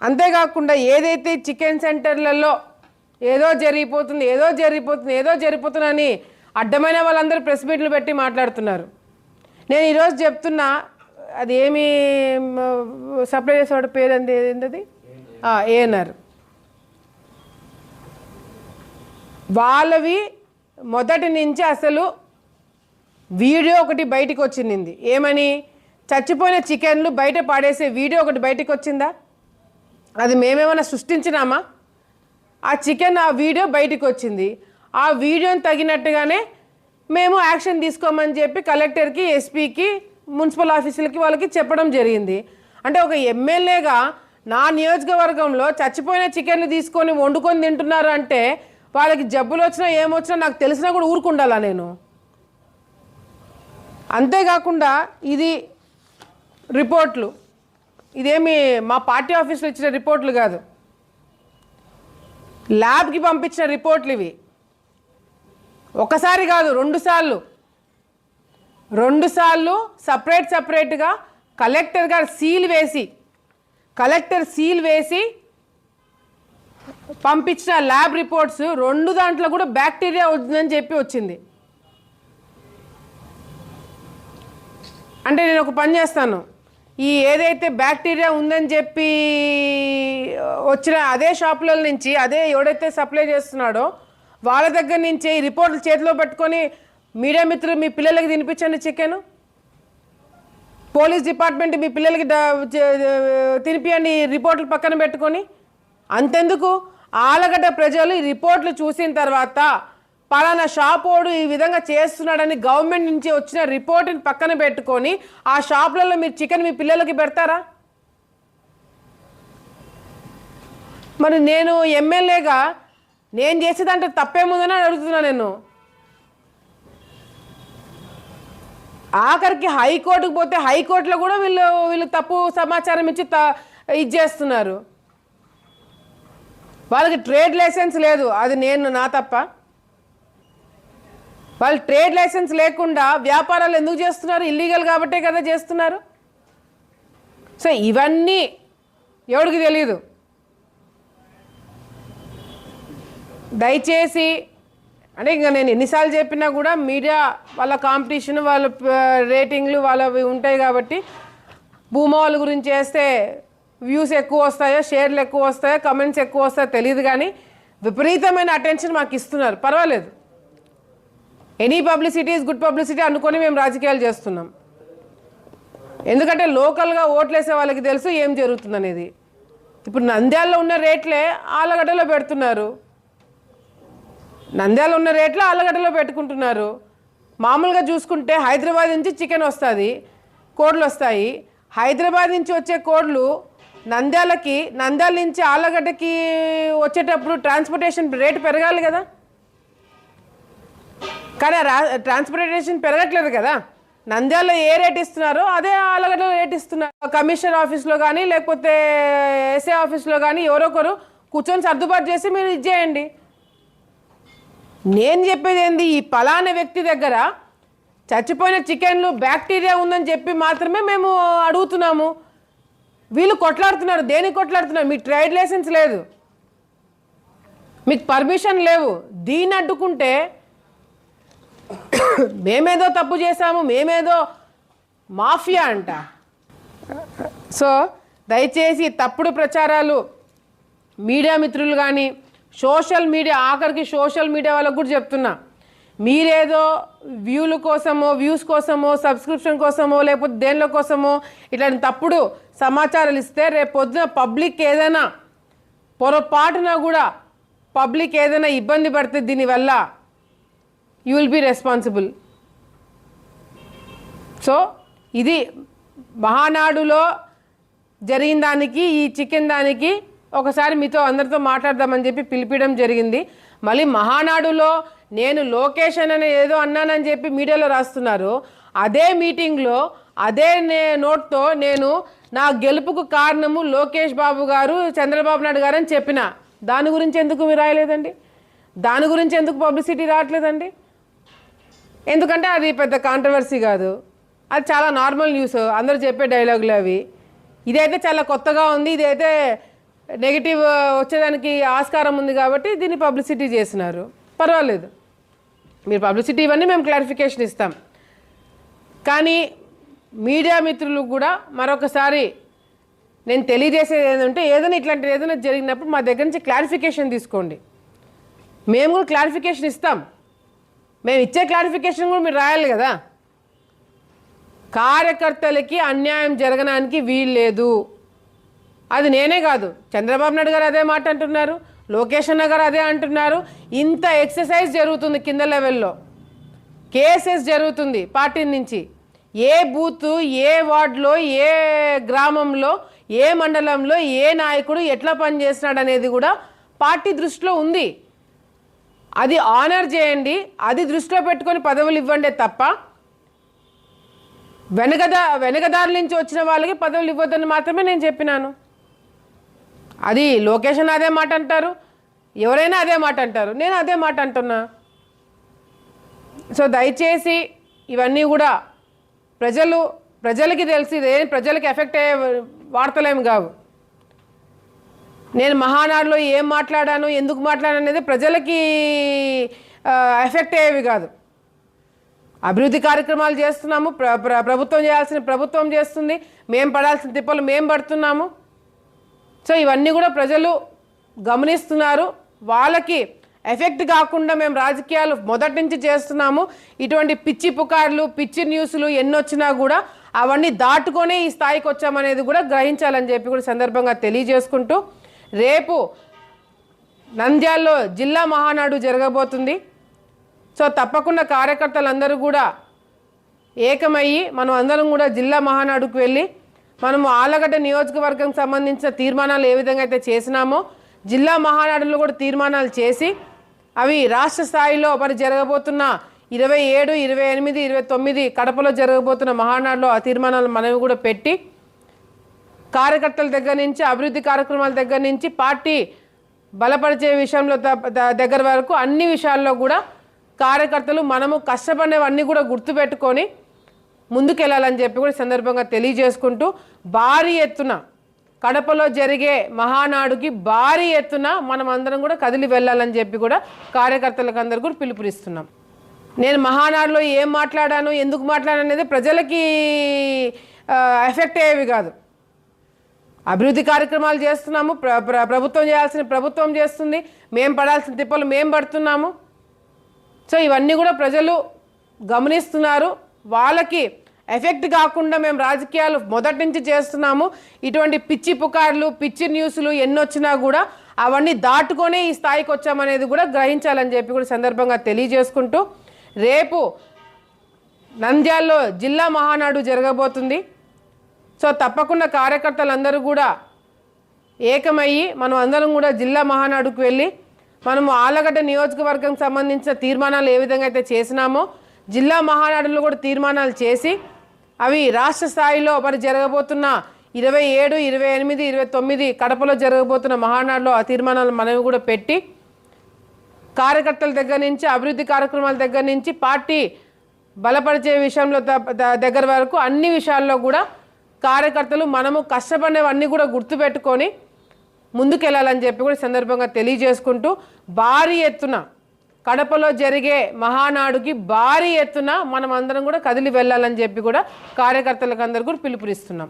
అంతేకాకుండా ఏదైతే చికెన్ సెంటర్లలో ఏదో జరిగిపోతుందని అడ్డమైన వాళ్ళందరూ ప్రెస్ మీట్లు పెట్టి మాట్లాడుతున్నారు. నేను ఈరోజు చెప్తున్నా, అది ఏమి సప్లై చేసేవాడు పేరు ఏంటది, ఏఎన్ఆర్. వాళ్ళవి మొదటి నుంచి అసలు వీడియో ఒకటి బయటకు వచ్చింది. ఏమని? చచ్చిపోయిన చికెన్లు బయట పాడేసే వీడియో ఒకటి బయటకు వచ్చిందా? అది మేమేమైనా సృష్టించినామా? ఆ చికెన్ ఆ వీడియో బయటకు వచ్చింది. ఆ వీడియోని తగినట్టుగానే మేము యాక్షన్ తీసుకోమని చెప్పి కలెక్టర్కి, ఎస్పీకి, మున్సిపల్ ఆఫీసులకి వాళ్ళకి చెప్పడం జరిగింది. అంటే ఒక ఎమ్మెల్యేగా నా నియోజకవర్గంలో చచ్చిపోయిన చికెన్లు తీసుకొని వండుకొని తింటున్నారు అంటే వాళ్ళకి జబ్బులు వచ్చినా ఏమొచ్చినా నాకు తెలిసినా కూడా ఊరుకుండాలా నేను? అంతేకాకుండా ఇది రిపోర్ట్లు, ఇదేమి మా పార్టీ ఆఫీస్లో ఇచ్చిన రిపోర్ట్లు కాదు, ల్యాబ్కి పంపించిన రిపోర్ట్లు ఇవి. ఒకసారి కాదు, రెండు సార్లు సపరేట్గా కలెక్టర్ సీల్ వేసి పంపించిన ల్యాబ్ రిపోర్ట్స్ 2 దాంట్లో కూడా బ్యాక్టీరియా ఉందని చెప్పి వచ్చింది. అంటే నేను ఒక పని చేస్తాను, ఈ ఏదైతే బ్యాక్టీరియా ఉందని చెప్పి వచ్చిన అదే షాపుల నుంచి, అదే ఎవడైతే సప్లై చేస్తున్నాడో వాళ్ళ దగ్గర నుంచి ఈ రిపోర్ట్లు చేతిలో పెట్టుకొని మీడియా మిత్రులు మీ పిల్లలకి తినిపించండి చికెన్, పోలీస్ డిపార్ట్మెంట్ మీ పిల్లలకి తినిపియండి రిపోర్ట్లు పక్కన పెట్టుకొని. అంతెందుకు, ఆలగడ్డ ప్రజలు ఈ రిపోర్ట్లు చూసిన తర్వాత పలానా షాపోడు ఈ విధంగా చేస్తున్నాడని గవర్నమెంట్ నుంచి వచ్చిన రిపోర్ట్ని పక్కన పెట్టుకొని ఆ షాపులలో మీరు చికెన్ మీ పిల్లలకి పెడతారా? మరి నేను ఎమ్మెల్యేగా నేను చేసేదంటే తప్పేముందని అడుగుతున్నా నేను. ఆఖరికి హైకోర్టుకు పోతే హైకోర్టులో కూడా వీళ్ళు తప్పు సమాచారం ఇచ్చి ఇది చేస్తున్నారు. వాళ్ళకి ట్రేడ్ లైసెన్స్ లేదు, అది నా తప్ప. వాళ్ళు ట్రేడ్ లైసెన్స్ లేకుండా వ్యాపారాలు ఎందుకు చేస్తున్నారు? ఇల్లీగల్ కాబట్టే కదా చేస్తున్నారు. సో ఇవన్నీ ఎవరికి తెలియదు. దయచేసి, అంటే ఇంకా నేను ఎన్నిసార్లు చెప్పినా కూడా మీడియా వాళ్ళ కాంపిటీషన్, వాళ్ళ రేటింగ్లు వాళ్ళవి ఉంటాయి కాబట్టి భూమాల గురించి వేస్తే వ్యూస్ ఎక్కువ వస్తాయో, షేర్లు ఎక్కువ వస్తాయో, కమెంట్స్ ఎక్కువ వస్తాయో తెలియదు, కానీ విపరీతమైన అటెన్షన్ మాకు ఇస్తున్నారు. పర్వాలేదు, any publicity is good publicity అనుకొని మేము రాజకీయాలు చేస్తున్నాం. ఎందుకంటే లోకల్గా ఓట్లేసే వాళ్ళకి తెలుసు ఏం జరుగుతుందనేది. ఇప్పుడు నంద్యాలలో ఉన్న రేట్లే ఆలగడ్డలో పెడుతున్నారు, నంద్యాలలో ఉన్న రేట్లు ఆలగడ్డలో పెట్టుకుంటున్నారు. మామూలుగా చూసుకుంటే హైదరాబాద్ నుంచి చికెన్ వస్తుంది, కోడ్లు వస్తాయి. హైదరాబాద్ నుంచి వచ్చే కోడ్లు నంద్యాల నుంచి ఆలగడ్డకి వచ్చేటప్పుడు ట్రాన్స్పోర్టేషన్ రేటు పెరగాలి కదా, కానీ ట్రాన్స్పోర్టేషన్ పెరగట్లేదు కదా. నంద్యాలలో ఏ రేట్ ఇస్తున్నారో అదే ఆలగడ్డలో రేట్ ఇస్తున్నారు. కమిషనర్ ఆఫీస్లో కానీ లేకపోతే ఎస్ఏ ఆఫీస్లో కానీ ఎవరొకరు కూర్చొని సర్దుబాటు చేసి మీరు ఇచ్చేయండి. నేను చెప్పేది ఏంది, ఈ పలానా వ్యక్తి దగ్గర చచ్చిపోయిన చికెన్లు బ్యాక్టీరియా ఉందని చెప్పి మాత్రమే మేము అడుగుతున్నాము. వీళ్ళు కొట్లాడుతున్నారు. దేనికి కొట్లాడుతున్నారు? మీకు ట్రేడ్ లైసెన్స్ లేదు, మీకు పర్మిషన్ లేవు. దీన్ని అడ్డుకుంటే మేమేదో తప్పు చేశాము, మేమేదో మాఫియా అంట. సో దయచేసి తప్పుడు ప్రచారాలు మీడియా మిత్రులు కానీ సోషల్ మీడియా, ఆఖరికి సోషల్ మీడియా వాళ్ళకు కూడా చెప్తున్నా, మీరేదో వ్యూస్ కోసమో సబ్స్క్రిప్షన్ కోసమో లేకపోతే దేనిలో కోసమో ఇట్లాంటి తప్పుడు సమాచారాలు ఇస్తే రేపు పొద్దున పబ్లిక్ ఏదైనా పొరపాటున కూడా పబ్లిక్ ఏదైనా ఇబ్బంది పడితే దీనివల్ల you will be responsible. So ఇది మహానాడులో జరిగిన దానికి, ఈ చికెన్ దానికి ఒకసారి మీతో అందరితో మాట్లాడదామని చెప్పి పిలిపించడం జరిగింది. మళ్ళీ మహానాడులో నేను లొకేషన్ అని ఏదో అన్నానని చెప్పి మీడియాలో రాస్తున్నారు. అదే మీటింగ్లో అదే నోట్తో నేను నా గెలుపుకు కారణము లోకేష్ బాబు గారు, చంద్రబాబు నాయుడు గారు అని చెప్పిన. దాని గురించి ఎందుకు మీరు రాయలేదండి? దాని గురించి ఎందుకు పబ్లిసిటీ రావట్లేదండి? ఎందుకంటే అది పెద్ద కాంట్రవర్సీ కాదు, అది చాలా నార్మల్ న్యూస్, అందరూ చెప్పే డైలాగులు అవి. ఇదైతే చాలా కొత్తగా ఉంది, ఇదైతే నెగిటివ్ వచ్చేదానికి ఆస్కారం ఉంది కాబట్టి దీన్ని పబ్లిసిటీ చేసినారు. పర్వాలేదు, మీరు పబ్లిసిటీ ఇవన్నీ మేము క్లారిఫికేషన్ ఇస్తాం. కానీ మీడియా మిత్రులకు కూడా మరొకసారి నేను తెలియజేసేది ఏంటంటే, ఏదైనా ఇట్లాంటిది ఏదైనా జరిగినప్పుడు మా దగ్గర నుంచి క్లారిఫికేషన్ తీసుకోండి. మేము కూడా క్లారిఫికేషన్ ఇస్తాం. మేము ఇచ్చే క్లారిఫికేషన్ కూడా మీరు రాయాలి కదా. కార్యకర్తలకి అన్యాయం జరగడానికి వీల్లేదు. అది నేనే కాదు, చంద్రబాబు నాయుడు గారు అదే మాట అంటున్నారు, లోకేష్ అన్న గారు అదే అంటున్నారు. ఇంత ఎక్సర్సైజ్ జరుగుతుంది కింద లెవెల్లో, కేసెస్ జరుగుతుంది పార్టీ నుంచి. ఏ బూత్, ఏ వార్డులో, ఏ గ్రామంలో, ఏ మండలంలో ఏ నాయకుడు ఎట్లా పనిచేస్తున్నాడు అనేది కూడా పార్టీ దృష్టిలో ఉంది. అది ఆనర్ చేయండి, అది దృష్టిలో పెట్టుకొని పదవులు ఇవ్వండి తప్ప వెనకదారి నుంచి వచ్చిన వాళ్ళకి పదవులు ఇవ్వద్దని మాత్రమే నేను చెప్పినాను. అది లోకేష్ అదే మాట అంటారు, ఎవరైనా అదే మాట అంటారు, నేను అదే మాట అంటున్నా. సో దయచేసి ఇవన్నీ కూడా ప్రజలకి తెలిసి ప్రజలకి ఎఫెక్ట్ అయ్యే వార్తలేమి కావు. నేను మహానాడులో ఏం మాట్లాడాను, ఎందుకు మాట్లాడాను అనేది ప్రజలకి ఎఫెక్ట్ అయ్యేవి కాదు. అభివృద్ధి కార్యక్రమాలు చేస్తున్నాము, ప్రభుత్వం చేయాల్సిన ప్రభుత్వం చేస్తుంది, మేము పడాల్సిన తిప్పలు మేము పడుతున్నాము. సో ఇవన్నీ కూడా ప్రజలు గమనిస్తున్నారు. వాళ్ళకి ఎఫెక్ట్ కాకుండా మేము రాజకీయాలు మొదటి నుంచి చేస్తున్నాము. ఇటువంటి పిచ్చి పుకార్లు, పిచ్చి న్యూస్లు ఎన్నొచ్చినా కూడా అవన్నీ దాటుకొనే ఈ స్థాయికి వచ్చామనేది కూడా గ్రహించాలని చెప్పి కూడా సందర్భంగా తెలియజేసుకుంటూ, రేపు నంద్యాలలో జిల్లా మహానాడు జరగబోతుంది. సో తప్పకుండా కార్యకర్తలందరూ కూడా ఏకమయ్యి మనం అందరం కూడా జిల్లా మహానాడుకు వెళ్ళి మనము ఆలగడ్డ నియోజకవర్గం సంబంధించిన తీర్మానాలు ఏ విధంగా అయితే చేసినామో జిల్లా మహానాడులో కూడా తీర్మానాలు చేసి అవి రాష్ట్ర స్థాయిలో మరి జరగబోతున్న 27, 28, 29 కడపలో జరగబోతున్న మహానాడులో ఆ తీర్మానాలు మనవి కూడా పెట్టి కార్యకర్తల దగ్గర నుంచి అభివృద్ధి కార్యక్రమాల దగ్గర నుంచి పార్టీ బలపరిచే విషయంలో దగ్గర వరకు అన్ని విషయాల్లో కూడా కార్యకర్తలు మనము కష్టపడినవన్నీ కూడా గుర్తుపెట్టుకొని ముందుకెళ్ళాలని చెప్పి కూడా సందర్భంగా తెలియజేసుకుంటూ, భారీ ఎత్తున కడపలో జరిగే మహానాడుకి భారీ ఎత్తున మనం అందరం కూడా కదిలి వెళ్ళాలని చెప్పి కూడా కార్యకర్తలకు అందరూ కూడా పిలుపునిస్తున్నాం. నేను మహానాడులో ఏం మాట్లాడాను, ఎందుకు మాట్లాడాను అనేది ప్రజలకి ఎఫెక్ట్ అయ్యేవి కాదు. అభివృద్ధి కార్యక్రమాలు చేస్తున్నాము, ప్రభుత్వం చేయాల్సిన ప్రభుత్వం చేస్తుంది, మేము పడాల్సిన తిప్పలు మేము పడుతున్నాము. సో ఇవన్నీ కూడా ప్రజలు గమనిస్తున్నారు. వాళ్ళకి ఎఫెక్ట్ కాకుండా మేము రాజకీయాలు మొదటి నుంచి చేస్తున్నాము. ఇటువంటి పిచ్చి పుకార్లు, పిచ్చి న్యూస్లు ఎన్నొచ్చినా కూడా అవన్నీ దాటుకొనే ఈ స్థాయికి వచ్చామనేది కూడా గ్రహించాలని చెప్పి కూడా సందర్భంగా తెలియజేసుకుంటూ, రేపు నంద్యాలలో జిల్లా మహానాడు జరగబోతుంది. సో తప్పకుండా కార్యకర్తలందరూ కూడా ఏకమయ్యి మనం అందరం కూడా జిల్లా మహానాడుకు వెళ్ళి మనము ఆలగడ్డ నియోజకవర్గం సంబంధించిన తీర్మానాలు ఏ విధంగా అయితే చేసినామో జిల్లా మహానాడులో కూడా తీర్మానాలు చేసి అవి రాష్ట్ర స్థాయిలో మరి జరగబోతున్న 27, 28, 29 కడపలో జరగబోతున్న మహానాడులో ఆ తీర్మానాలు మనవి కూడా పెట్టి కార్యకర్తల దగ్గర నుంచి అభివృద్ధి కార్యక్రమాల దగ్గర నుంచి పార్టీ బలపరిచే విషయంలో దగ్గర వరకు అన్ని విషయాల్లో కూడా కార్యకర్తలు మనము కష్టపడినవన్నీ కూడా గుర్తుపెట్టుకొని ముందుకెళ్ళాలని చెప్పి కూడా సందర్భంగా తెలియజేసుకుంటూ, భారీ ఎత్తున కడపలో జరిగే మహానాడుకి భారీ ఎత్తున మనం అందరం కూడా కదిలి వెళ్ళాలని చెప్పి కూడా కార్యకర్తలకు అందరూ కూడా పిలుపునిస్తున్నాం.